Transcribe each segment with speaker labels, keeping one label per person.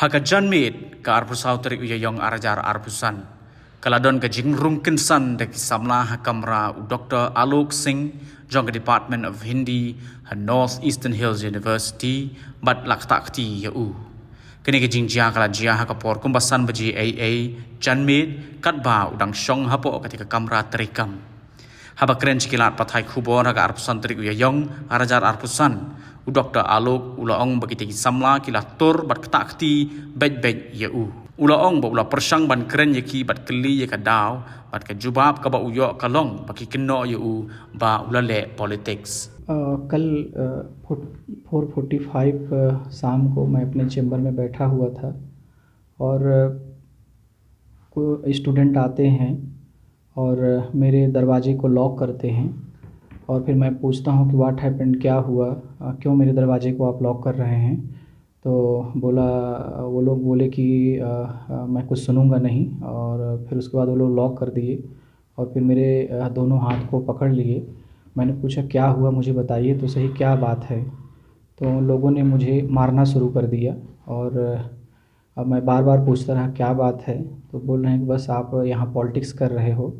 Speaker 1: Haka janmit ka arpusau terik uyayong arajar arpusan. Kaladon ka jingrung kinsan de kisamla hakamra u Dr. Alok Singh jong Department of Hindi ha North Eastern Hills University bat laktakti ya u. Kini ka jingjia kala jia hakapor kumbasan baji AA janmit katba udang syong hapo ketika kamra terikam. Haba keren cikilat patai kubor haga arpusan terik uyayong arajar arpusan. U Dr. Alok ulaong bagiti samla kilatur bat ketakti bej yau. Ulaong ba ula persang ban keren yaki bat keli yaka daw bat ke jubab ka ba uyo kalong baki keno yau ba ulale politics.
Speaker 2: कल 4:45 शाम को मैं अपने chamber में बैठा हुआ था और कोई स्टूडेंट आते हैं और मेरे दरवाजे को लॉक करते हैं और फिर मैं पूछता हूँ कि व्हाट हैपेंड, क्या हुआ, क्यों मेरे दरवाजे को आप लॉक कर रहे हैं। तो वो लोग बोले कि मैं कुछ सुनूंगा नहीं, और फिर उसके बाद वो लोग लॉक कर दिए और फिर मेरे दोनों हाथ को पकड़ लिए। मैंने पूछा क्या हुआ, मुझे बताइए तो सही, क्या बात है। तो उन लोगों ने मुझे मारना शुरू कर दिया और अब मैं बार बार पूछता रहा क्या बात है। तो बोल रहे हैं कि बस आप यहाँ पॉलिटिक्स कर रहे हो,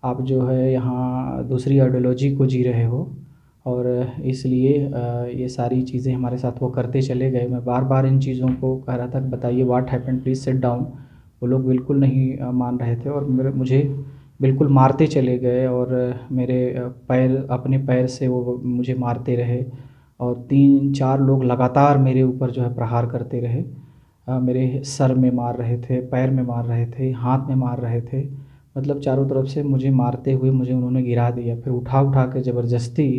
Speaker 2: आप जो है यहाँ दूसरी आइडियोलॉजी को जी रहे हो, और इसलिए ये सारी चीज़ें हमारे साथ वो करते चले गए। मैं बार बार इन चीज़ों को कह रहा था कि बताइए what happened, please sit down. वो लोग बिल्कुल नहीं मान रहे थे और मुझे बिल्कुल मारते चले गए और मेरे अपने पैर से वो मुझे मारते रहे और 3-4 लोग लगातार मेरे ऊपर जो है प्रहार करते रहे। मेरे सर में मार रहे थे, पैर में मार रहे थे, हाथ में मार रहे थे, मतलब चारों तरफ से मुझे मारते हुए मुझे उन्होंने गिरा दिया। फिर उठा के ज़बरदस्ती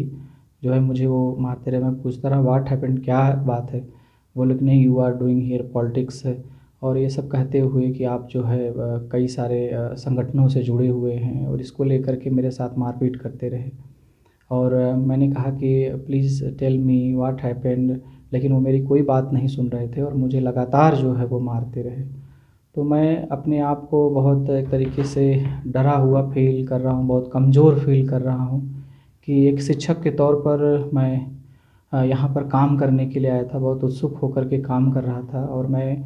Speaker 2: जो है मुझे वो मारते रहे। मैं पूछता रहा व्हाट हैपेंड, क्या बात है। वो लोग नहीं, you are doing here politics है, और ये सब कहते हुए कि आप जो है कई सारे संगठनों से जुड़े हुए हैं, और इसको लेकर के मेरे साथ मारपीट करते रहे। और मैंने कहा कि please tell me what happened, लेकिन वो मेरी कोई बात नहीं सुन रहे थे और मुझे लगातार जो है वो मारते रहे। तो मैं अपने आप को बहुत एक तरीके से डरा हुआ फील कर रहा हूँ, बहुत कमज़ोर फील कर रहा हूँ कि एक शिक्षक के तौर पर मैं यहाँ पर काम करने के लिए आया था, बहुत उत्सुक होकर के काम कर रहा था। और मैं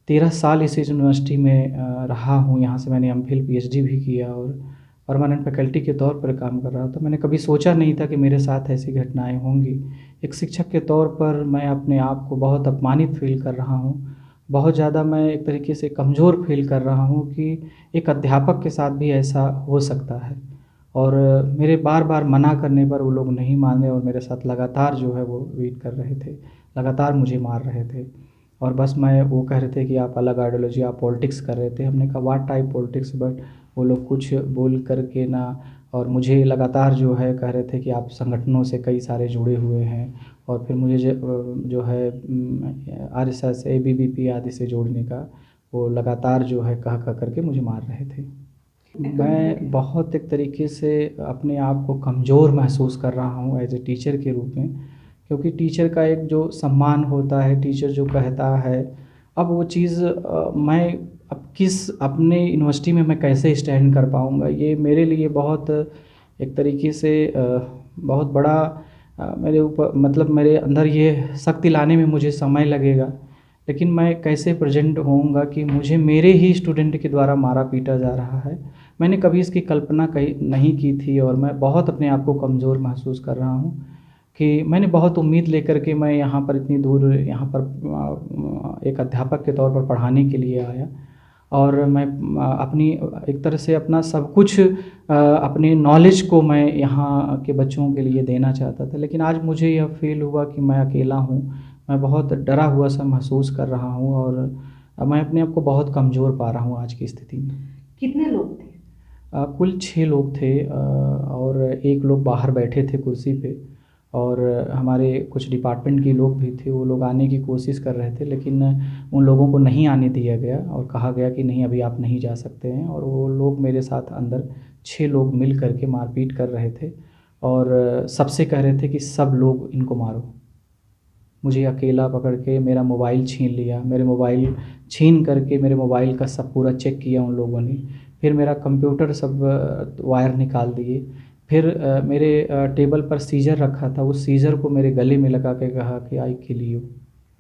Speaker 2: 13 साल इस यूनिवर्सिटी में रहा हूँ, यहाँ से मैंने एमफिल पीएचडी भी किया और परमानेंट फैकल्टी के तौर पर काम कर रहा था। मैंने कभी सोचा नहीं था कि मेरे साथ ऐसी घटनाएं होंगी। एक शिक्षक के तौर पर मैं अपने आप को बहुत अपमानित फील कर रहा हूँ, बहुत ज़्यादा मैं एक तरीके से कमज़ोर फील कर रहा हूँ कि एक अध्यापक के साथ भी ऐसा हो सकता है। और मेरे बार बार मना करने पर वो लोग नहीं माने और मेरे साथ लगातार जो है वो बीट कर रहे थे, लगातार मुझे मार रहे थे। और बस वो कह रहे थे कि आप अलग आइडियोलॉजी, आप पॉलिटिक्स कर रहे थे। हमने कहा व्हाट टाइप पॉलिटिक्स, बट वो लोग कुछ बोल करके ना, और मुझे लगातार जो है कह रहे थे कि आप संगठनों से कई सारे जुड़े हुए हैं, और फिर मुझे जो है आरएसएस, एबीवीपी आदि से जोड़ने का वो लगातार जो है कह करके मुझे मार रहे थे। मैं बहुत एक तरीके से अपने आप को कमज़ोर महसूस कर रहा हूँ एज ए टीचर के रूप में, क्योंकि टीचर का एक जो सम्मान होता है, टीचर जो कहता है, अब वो चीज़ मैं अब अपने यूनिवर्सिटी में मैं कैसे स्टैंड कर पाऊँगा, ये मेरे लिए बहुत एक तरीके से बहुत बड़ा मेरे ऊपर, मतलब मेरे अंदर ये शक्ति लाने में मुझे समय लगेगा। लेकिन मैं कैसे प्रेजेंट होऊंगा कि मुझे मेरे ही स्टूडेंट के द्वारा मारा पीटा जा रहा है। मैंने कभी इसकी कल्पना नहीं की थी और मैं बहुत अपने आप को कमज़ोर महसूस कर रहा हूँ कि मैंने बहुत उम्मीद लेकर के मैं यहाँ पर इतनी दूर यहाँ पर एक अध्यापक के तौर पर पढ़ाने के लिए आया, और मैं अपनी एक तरह से अपना सब कुछ अपनी नॉलेज को मैं यहाँ के बच्चों के लिए देना चाहता था। लेकिन आज मुझे यह फील हुआ कि मैं अकेला हूँ, मैं बहुत डरा हुआ सा महसूस कर रहा हूँ और मैं अपने आप को बहुत कमज़ोर पा रहा हूँ आज की स्थिति में।
Speaker 3: कितने लोग थे?
Speaker 2: कुल 6 लोग थे और 1 लोग बाहर बैठे थे कुर्सी पे, और हमारे कुछ डिपार्टमेंट के लोग भी थे। वो लोग आने की कोशिश कर रहे थे, लेकिन उन लोगों को नहीं आने दिया गया और कहा गया कि नहीं, अभी आप नहीं जा सकते हैं। और वो लोग मेरे साथ अंदर 6 लोग मिल करके मारपीट कर रहे थे और सबसे कह रहे थे कि सब लोग इनको मारो। मुझे अकेला पकड़ के मेरा मोबाइल छीन लिया, मेरे मोबाइल छीन करके मेरे मोबाइल का सब पूरा चेक किया उन लोगों ने। फिर मेरा कंप्यूटर सब वायर निकाल दिए। फिर मेरे टेबल पर सीज़र रखा था, उस सीज़र को मेरे गले में लगा के कहा कि आई किल यू।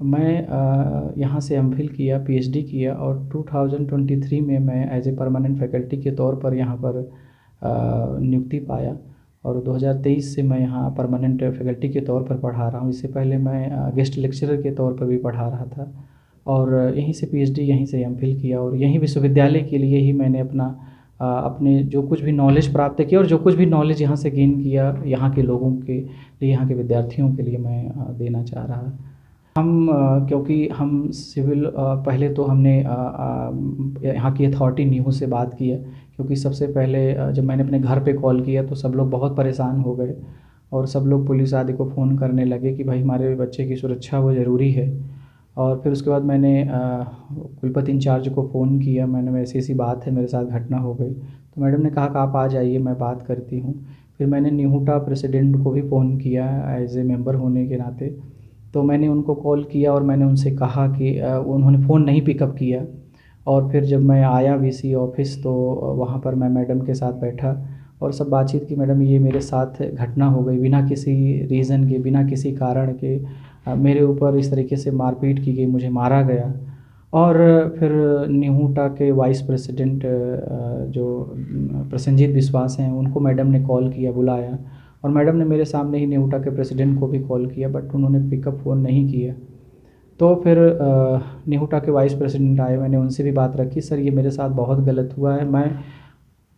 Speaker 2: मैं यहाँ से एमफिल किया, पीएचडी किया और 2023 में मैं एज ए परमानेंट फैकल्टी के तौर पर यहाँ पर नियुक्ति पाया और 2023 से मैं यहाँ परमानेंट फैकल्टी के तौर पर पढ़ा रहा हूँ। इससे पहले मैं गेस्ट लेक्चरर के तौर पर भी पढ़ा रहा था और यहीं से पीएचडी, यहीं से एमफिल किया और यहीं विश्वविद्यालय के लिए ही मैंने अपने जो कुछ भी नॉलेज प्राप्त किया और जो कुछ भी नॉलेज यहाँ से गेन किया, यहाँ के लोगों के लिए, यहाँ के विद्यार्थियों के लिए मैं देना चाह रहा। क्योंकि हम सिविल पहले तो हमने यहाँ की अथॉरिटी नीहू से बात किया, क्योंकि सबसे पहले जब मैंने अपने घर पे कॉल किया तो सब लोग बहुत परेशान हो गए और सब लोग पुलिस आदि को फ़ोन करने लगे कि भाई हमारे बच्चे की सुरक्षा वो ज़रूरी है। और फिर उसके बाद मैंने कुलपति इंचार्ज को फ़ोन किया, मैंने ऐसी बात है, मेरे साथ घटना हो गई। तो मैडम ने कहा कि आप आ जाइए, मैं बात करती हूँ। फिर मैंने निहुटा प्रेसिडेंट को भी फ़ोन किया एज ए मेंबर होने के नाते, तो मैंने उनको कॉल किया और मैंने उनसे कहा कि उन्होंने फ़ोन नहीं पिकअप किया। और फिर जब मैं आया वीसी ऑफिस तो वहाँ पर मैं मैडम के साथ बैठा और सब बातचीत की। मैडम, ये मेरे साथ घटना हो गई, बिना किसी रीज़न के, बिना किसी कारण के मेरे ऊपर इस तरीके से मारपीट की गई, मुझे मारा गया। और फिर निहुटा के वाइस प्रेसिडेंट जो प्रसेनजीत विश्वास हैं, उनको मैडम ने कॉल किया, बुलाया और मैडम ने मेरे सामने ही निहुटा के प्रेसिडेंट को भी कॉल किया, बट उन्होंने पिकअप फ़ोन नहीं किया। तो फिर निहुटा के वाइस प्रेसिडेंट आए, मैंने उनसे भी बात रखी, सर ये मेरे साथ बहुत गलत हुआ है,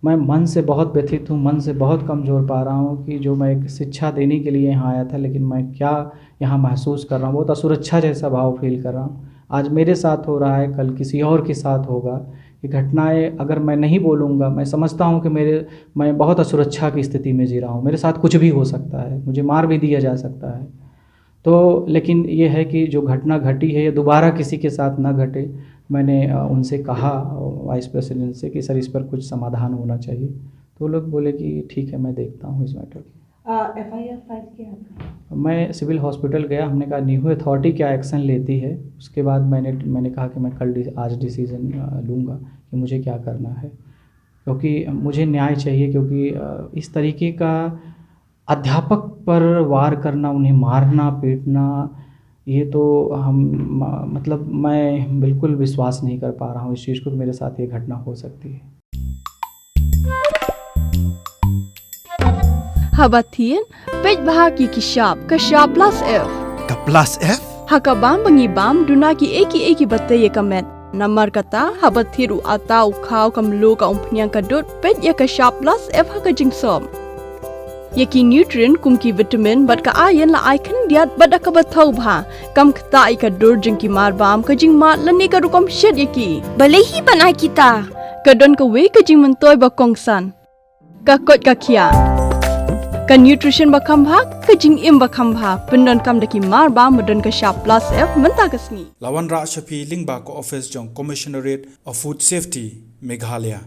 Speaker 2: मैं मन से बहुत व्यथित हूँ, मन से बहुत कमज़ोर पा रहा हूँ कि जो मैं एक शिक्षा देने के लिए यहाँ आया था, लेकिन मैं क्या यहाँ महसूस कर रहा हूँ, बहुत असुरक्षा जैसा भाव फील कर रहा हूँ। आज मेरे साथ हो रहा है, कल किसी और के साथ होगा। ये घटनाएं अगर मैं नहीं बोलूँगा, मैं समझता हूँ कि मैं बहुत असुरक्षा की स्थिति में जी रहा हूँ, मेरे साथ कुछ भी हो सकता है, मुझे मार भी दिया जा सकता है। तो लेकिन ये है कि जो घटना घटी है ये दोबारा किसी के साथ ना घटे। मैंने उनसे कहा वाइस प्रेसिडेंट से कि सर इस पर कुछ समाधान होना चाहिए। तो लोग बोले कि ठीक है, मैं देखता हूँ इस मैटर की।
Speaker 3: एफआईआर फाइल किया आपने?
Speaker 2: मैं सिविल हॉस्पिटल गया, हमने कहा न्यू अथॉरिटी क्या एक्शन लेती है। उसके बाद मैंने कहा कि मैं आज डिसीज़न लूँगा कि मुझे क्या करना है, क्योंकि मुझे न्याय चाहिए। क्योंकि इस तरीके का अध्यापक पर वार करना, उन्हें मारना पीटना, ये तो मतलब मैं बिल्कुल विश्वास नहीं कर पा रहा हूँ इस चीज़ को कि मेरे साथ ये घटना हो सकती है।
Speaker 4: Habatin, pej bahagi kishab, kashab plus F.
Speaker 5: Ka plus F?
Speaker 4: Hakabam bangibam dunaki eki batay kamet. Namar kata habathiru atau kau kamlu ka umpnyang kadut pej ya kashab plus F hakajing som. Yaki nutrient kumki vitamin bat ka ayan la icon diat bat akabatau bha. Kam kata ikadur jengki marbam kajing mat lani ka rukom shed yaki. Balehi banai kita. Kadon ka we kajing mentoy bakongsan. Kakot kakia. Ka nutrition bakam bha, ka jing im bakam bha, pendon kam daki mar ba medon ka sharp plus F menta kasni.
Speaker 5: Lawan Ra Shafi Lingba ko office jong Commissionerate of Food Safety Meghalaya.